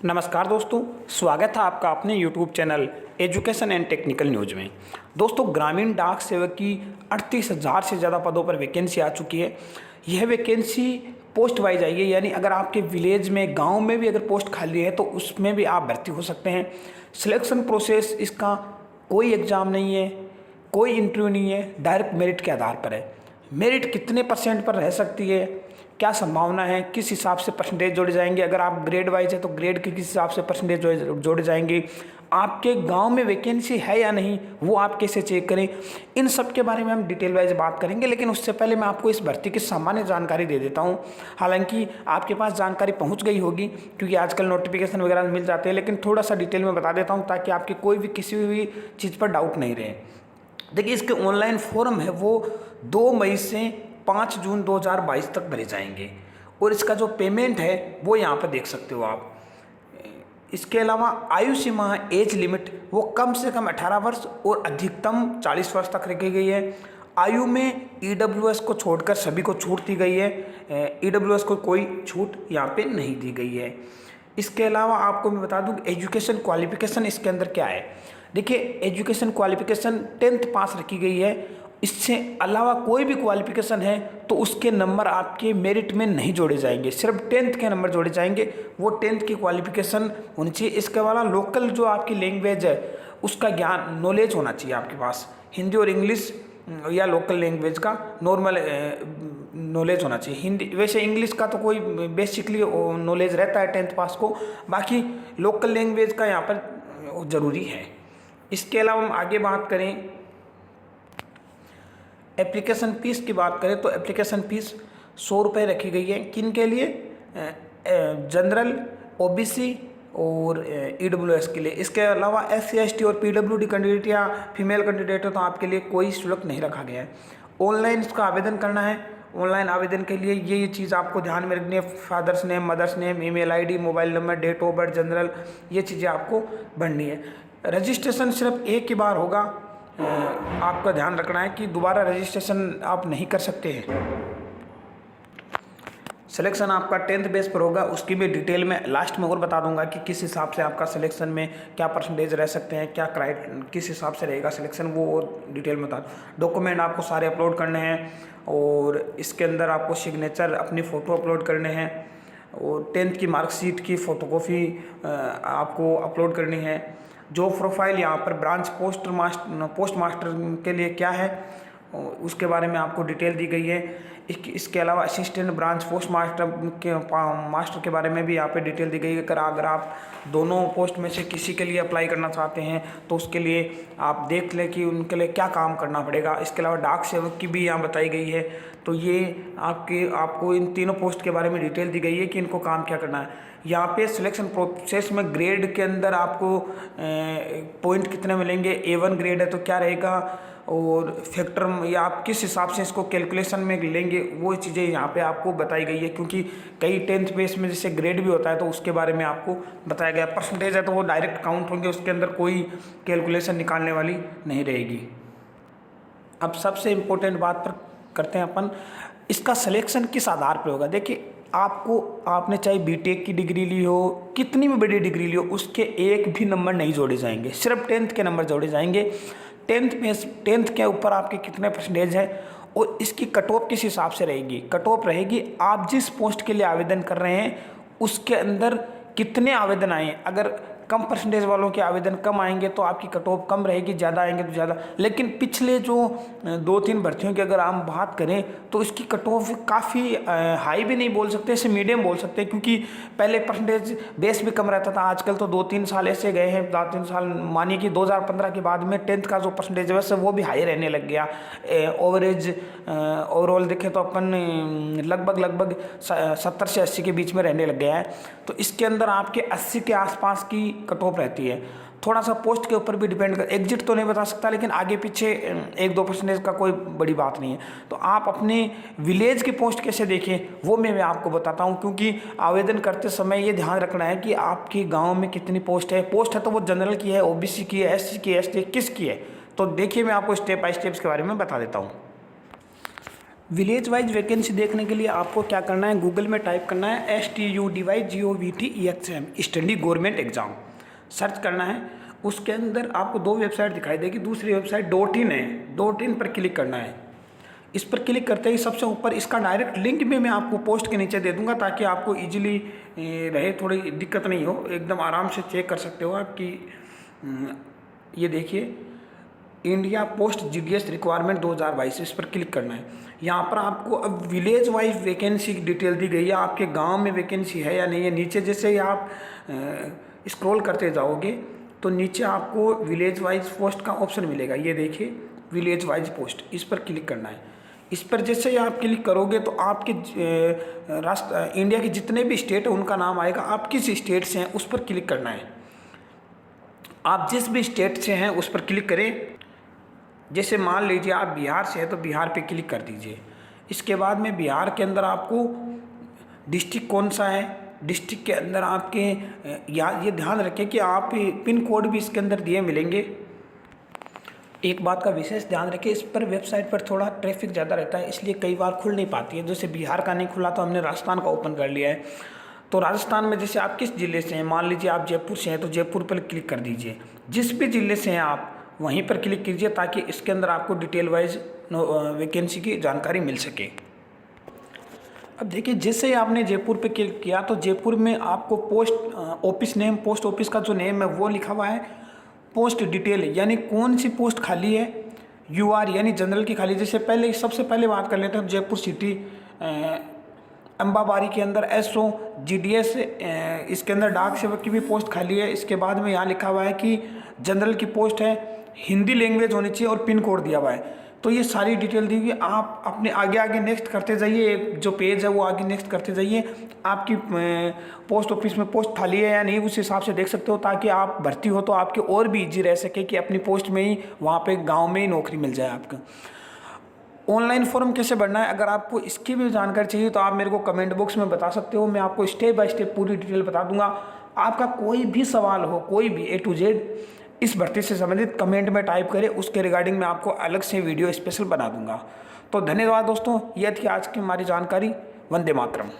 नमस्कार दोस्तों, स्वागत है आपका अपने YouTube channel education and technical news में। दोस्तों, ग्रामीण डाक सेवक की 38,000 से ज़्यादा पदों पर वैकेंसी आ चुकी है। यह वैकेंसी पोस्ट वाइज आई है, यानी अगर आपके विलेज में, गांव में भी अगर पोस्ट खाली है तो उसमें भी आप भर्ती हो सकते हैं। सिलेक्शन प्रोसेस इसका कोई एग्ज़ाम नहीं है, कोई इंटरव्यू नहीं है, डायरेक्ट मेरिट के आधार पर है। मेरिट कितने परसेंट पर रह सकती है, क्या संभावना है, किस हिसाब से परसेंटेज जोड़े जाएंगे, अगर आप ग्रेड वाइज है तो ग्रेड के किस हिसाब से परसेंटेज जोड़े जाएंगे, आपके गांव में वैकेंसी है या नहीं वो आप कैसे चेक करें, इन सब के बारे में हम डिटेल वाइज बात करेंगे। लेकिन उससे पहले मैं आपको इस भर्ती की सामान्य जानकारी दे देता हूं। हालांकि आपके पास जानकारी पहुंच गई होगी क्योंकि आजकल नोटिफिकेशन वगैरह मिल जाते हैं, लेकिन थोड़ा सा डिटेल में बता देता हूँ ताकि आपकी कोई भी किसी भी चीज़ पर डाउट नहीं रहे। देखिए, इसके ऑनलाइन फॉर्म है वो 2 मई से 5 जून 2022 तक भरे जाएंगे और इसका जो पेमेंट है वो यहाँ पर देख सकते हो आप। इसके अलावा आयु सीमा, एज लिमिट वो कम से कम 18 वर्ष और अधिकतम 40 वर्ष तक रखी गई है। आयु में ईडब्ल्यूएस को छोड़कर सभी को छूट दी गई है। ईडब्ल्यूएस को कोई छूट यहाँ पे नहीं दी गई है। इसके अलावा आपको मैं बता दूं एजुकेशन क्वालिफिकेशन इसके अंदर क्या है। देखिए, एजुकेशन क्वालिफिकेशन 10th पास रखी गई है। इससे अलावा कोई भी क्वालिफिकेशन है तो उसके नंबर आपके मेरिट में नहीं जोड़े जाएंगे, सिर्फ 10th के नंबर जोड़े जाएंगे। वो 10th की क्वालिफिकेशन होनी चाहिए। इसके अलावा लोकल जो आपकी लैंग्वेज है उसका ज्ञान, नॉलेज होना चाहिए आपके पास। हिंदी और इंग्लिश या लोकल लैंग्वेज का नॉर्मल नॉलेज होना चाहिए। हिंदी, वैसे इंग्लिश का तो कोई बेसिकली नॉलेज रहता है 10th पास को, बाकी लोकल लैंग्वेज का यहाँ पर ज़रूरी है। इसके अलावा हम आगे बात करें, एप्लीकेशन फ़ीस की बात करें तो एप्लीकेशन फ़ीस 100 रुपये रखी गई है। किन के लिए? जनरल, ओबीसी और ईडब्ल्यूएस के लिए। इसके अलावा SC ST और PWD कैंडिडेट या फीमेल कैंडिडेट हो तो आपके लिए कोई शुल्क नहीं रखा गया है। ऑनलाइन इसका आवेदन करना है। ऑनलाइन आवेदन के लिए ये चीज़ आपको ध्यान में रखनी है। Father's name, mother's name, email ID, mobile number, date of birth, general, ये चीज़ें आपको भरनी है। रजिस्ट्रेशन सिर्फ एक ही बार होगा। आपका ध्यान रखना है कि दोबारा रजिस्ट्रेशन आप नहीं कर सकते हैं। सिलेक्शन आपका 10th बेस पर होगा। उसकी भी डिटेल में लास्ट में और बता दूंगा कि किस हिसाब से आपका सिलेक्शन में क्या परसेंटेज रह सकते हैं, क्या किस हिसाब से रहेगा सिलेक्शन, वो और डिटेल में बता दूँ। डॉक्यूमेंट आपको सारे अपलोड करने हैं और इसके अंदर आपको सिग्नेचर, अपनी फ़ोटो अपलोड करने हैं और 10th की मार्कशीट की फ़ोटोकॉपी आपको अपलोड करनी है। जो प्रोफाइल यहाँ पर ब्रांच पोस्ट मास्टर के लिए क्या है उसके बारे में आपको डिटेल दी गई है। इसके अलावा असिस्टेंट ब्रांच पोस्ट मास्टर के बारे में भी यहाँ पे डिटेल दी गई है। अगर आप दोनों पोस्ट में से किसी के लिए अप्लाई करना चाहते हैं तो उसके लिए आप देख लें कि उनके लिए क्या काम करना पड़ेगा। इसके अलावा डाक सेवक की भी यहाँ बताई गई है। तो ये आपको इन तीनों पोस्ट के बारे में डिटेल दी गई है कि इनको काम क्या करना है। यहाँ पे सिलेक्शन प्रोसेस में ग्रेड के अंदर आपको पॉइंट कितने मिलेंगे, A1 ग्रेड है तो क्या रहेगा और फैक्टर या आप किस हिसाब से इसको कैलकुलेशन में लेंगे, वो चीज़ें यहाँ पे आपको बताई गई है। क्योंकि कई 10th बेस में जैसे ग्रेड भी होता है तो उसके बारे में आपको बताया गया। परसेंटेज है तो वो डायरेक्ट काउंट होंगे, उसके अंदर कोई कैलकुलेशन निकालने वाली नहीं रहेगी। अब सबसे इम्पोर्टेंट बात पर करते हैं अपन, इसका सिलेक्शन किस आधार पर होगा। देखिए, आपने चाहे बीटेक की डिग्री ली हो, कितनी भी बड़ी डिग्री ली हो, उसके एक भी नंबर नहीं जोड़े जाएंगे, सिर्फ 10th के नंबर जोड़े जाएंगे। 10th के ऊपर आपके कितने परसेंटेज है और इसकी कट ऑफ किस हिसाब से रहेगी। कट ऑफ रहेगी आप जिस पोस्ट के लिए आवेदन कर रहे हैं उसके अंदर कितने आवेदन आए। अगर कम परसेंटेज वालों के आवेदन कम आएंगे तो आपकी कट ऑफ कम रहेगी, ज़्यादा आएंगे तो ज़्यादा। लेकिन पिछले जो 2-3 भर्तियों की अगर हम बात करें तो इसकी कट ऑफ काफ़ी हाई भी नहीं बोल सकते, इसे मीडियम बोल सकते हैं। क्योंकि पहले परसेंटेज बेस भी कम रहता था, आजकल तो 2-3 साल ऐसे गए हैं, 2-3 साल मानिए कि 2015 के बाद में 10th का जो परसेंटेज है वैसे वो भी हाई रहने लग गया। ओवरेज ओवरऑल देखें तो अपन लगभग 70 से 80 के बीच में रहने लग गया है। तो इसके अंदर आपके 80 के आसपास की कट ऑफ रहती है। थोड़ा सा पोस्ट के ऊपर भी डिपेंड कर, एग्जिट तो नहीं बता सकता लेकिन आगे पीछे 1-2% का कोई बड़ी बात नहीं है। तो आप अपने विलेज की पोस्ट कैसे देखें वो मैं आपको बताता हूँ। क्योंकि आवेदन करते समय ये ध्यान रखना है कि आपके गांव में कितनी पोस्ट है तो वो जनरल की है, ओबीसी की है, SC की है, ST किस की है। तो देखिए, मैं आपको स्टेप बाय स्टेप्स के बारे में बता देता हूँ। विलेज वाइज वैकेंसी देखने के लिए आपको क्या करना है, गूगल में टाइप करना है STUDYGOVTEXAM study government exam search करना है। उसके अंदर आपको 2 वेबसाइट दिखाई देगी, दूसरी वेबसाइट .in है, .in पर क्लिक करना है। इस पर क्लिक करते ही सबसे ऊपर इसका डायरेक्ट लिंक भी मैं आपको पोस्ट के नीचे दे दूंगा ताकि आपको इजीली रहे, थोड़ी दिक्कत नहीं हो, एकदम आराम से चेक कर सकते हो आपकी। ये देखिए इंडिया पोस्ट GDS रिक्वायरमेंट 2022, इस पर क्लिक करना है। यहाँ पर आपको अब विलेज वाइज वैकेंसी की डिटेल दी गई है, आपके गांव में वैकेंसी है या नहीं है। नीचे जैसे ही आप स्क्रॉल करते जाओगे तो नीचे आपको विलेज वाइज पोस्ट का ऑप्शन मिलेगा। ये देखिए विलेज वाइज पोस्ट, इस पर क्लिक करना है। इस पर जैसे ही आप क्लिक करोगे तो आपके इंडिया के जितने भी स्टेट है उनका नाम आएगा। आप किस स्टेट से हैं उस पर क्लिक करना है। आप जिस भी स्टेट से हैं उस पर क्लिक करें। जैसे मान लीजिए आप बिहार से हैं तो बिहार पे क्लिक कर दीजिए। इसके बाद में बिहार के अंदर आपको डिस्ट्रिक्ट कौन सा है, डिस्ट्रिक्ट के अंदर आपके ये ध्यान रखें कि आप पिन कोड भी इसके अंदर दिए मिलेंगे। एक बात का विशेष ध्यान रखें, इस पर वेबसाइट पर थोड़ा ट्रैफिक ज़्यादा रहता है, इसलिए कई बार खुल नहीं पाती है। जैसे बिहार का नहीं खुला तो हमने राजस्थान का ओपन कर लिया है। तो राजस्थान में जैसे आप किस ज़िले से हैं, मान लीजिए आप जयपुर से हैं तो जयपुर पर क्लिक कर दीजिए। जिस भी ज़िले से हैं आप वहीं पर क्लिक कीजिए ताकि इसके अंदर आपको डिटेल वाइज वैकेंसी की जानकारी मिल सके। अब देखिए जैसे ही आपने जयपुर पे क्लिक किया तो जयपुर में आपको post office name, post office का जो नेम है वो लिखा हुआ है, पोस्ट डिटेल यानी कौन सी पोस्ट खाली है, UR यानी जनरल की खाली। जैसे पहले सबसे पहले बात कर लेते हैं जयपुर सिटी अम्बाबारी के अंदर SO GDS, इसके अंदर डाक सेवक की भी पोस्ट खाली है। इसके बाद में यहाँ लिखा हुआ है कि जनरल की पोस्ट है, हिंदी लैंग्वेज होनी चाहिए और पिन कोड दिया हुआ है। तो ये सारी डिटेल दी हुई, आप अपने आगे आगे नेक्स्ट करते जाइए, जो पेज है वो आगे नेक्स्ट करते जाइए। आपकी पोस्ट ऑफिस में पोस्ट खाली है या नहीं उस हिसाब से देख सकते हो, ताकि आप भर्ती हो तो आपके और भी इजी रह सके कि अपनी पोस्ट में ही वहाँ पे गांव में ही नौकरी मिल जाए आपको। ऑनलाइन फॉर्म कैसे भरना है, अगर आपको इसकी भी जानकारी चाहिए तो आप मेरे को कमेंट बॉक्स में बता सकते हो, मैं आपको स्टेप बाय स्टेप पूरी डिटेल बता दूंगा। आपका कोई भी सवाल हो, कोई भी A to Z इस भर्ती से संबंधित कमेंट में टाइप करें, उसके रिगार्डिंग मैं आपको अलग से वीडियो स्पेशल बना दूंगा। तो धन्यवाद दोस्तों, यह थी आज की हमारी जानकारी। वंदे मातरम।